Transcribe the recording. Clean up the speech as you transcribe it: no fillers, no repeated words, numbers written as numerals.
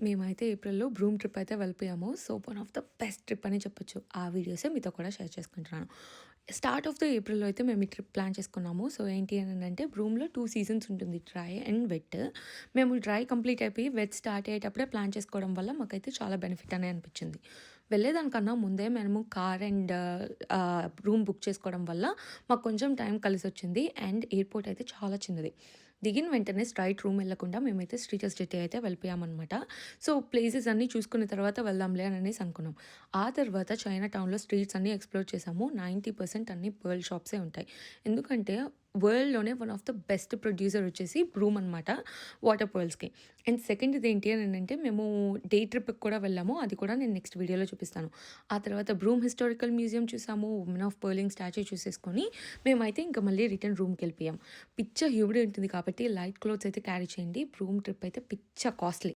మేమైతే ఏప్రిల్‌లో broom trip అయితే వెళ్ళిపోయాము. So, one of the best trip అనే చెప్పొచ్చు. ఆ వీడియోసే మీతో కూడా షేర్ చేసుకుంటున్నాను. స్టార్ట్ ఆఫ్ ద ఏప్రిల్‌లో అయితే మేము ఈ ట్రిప్ ప్లాన్ చేసుకున్నాము. సో, ఏంటి అనంటే బ్రూమ్‌లో 2 సీజన్స్ ఉంటుంది. Dry and wet. మేము డ్రై కంప్లీట్ అయిపోయి వెట్ స్టార్ట్ అయ్యేటప్పుడే ప్లాన్ చేసుకోవడం వల్ల మాకైతే చాలా బెనిఫిట్ అనే అనిపించింది. వెళ్ళేదానికన్నా ముందే మేము కార్ అండ్ రూమ్ బుక్ చేసుకోవడం వల్ల మాకు కొంచెం టైం కలిసొచ్చింది. అండ్ ఎయిర్‌పోర్ట్ అయితే చాలా చిన్నది. దిగిన వెంటనే స్ట్రైట్ రూమ్ వెళ్ళకుండా మేమైతే శ్రీజస్ జెట్టి అయితే వెళ్ళిపోయామనమాట. సో, ప్లేసెస్ అన్నీ చూసుకున్న తర్వాత వెళ్దాంలే అనేసి అనుకున్నాం. ఆ తర్వాత చైనా టౌన్‌లో స్ట్రీట్స్ అన్నీ ఎక్స్‌ప్లోర్ చేసాము. 90% అన్నీ పర్ల్ షాప్సే ఉంటాయి. ఎందుకంటే వరల్డ్‌లోనే one of the best producer వచ్చేసి బ్రూమ్ అనమాట వాటర్ పర్ల్స్‌కి. అండ్ సెకండ్‌ది ఏంటి అనంటే మేము డే ట్రిప్‌కి కూడా వెళ్ళాము. అది కూడా నేను నెక్స్ట్ వీడియోలో చూపిస్తాను. ఆ తర్వాత బ్రూమ్ హిస్టారికల్ మ్యూజియం చూసాము. ఉమెన్ ఆఫ్ పర్లింగ్ స్టాచ్యూ చూసేసుకొని మేమైతే ఇంకా మళ్ళీ రిటర్న్ రూమ్‌కెళ్ళిపోయాం. పిచ్చ హ్యూమిడ్ ఉంటుంది కాబట్టి లైట్ క్లోత్స్ అయితే క్యారీ చేయండి. బ్రూమ్ ట్రిప్ అయితే పిచ్చ కాస్ట్‌లీ.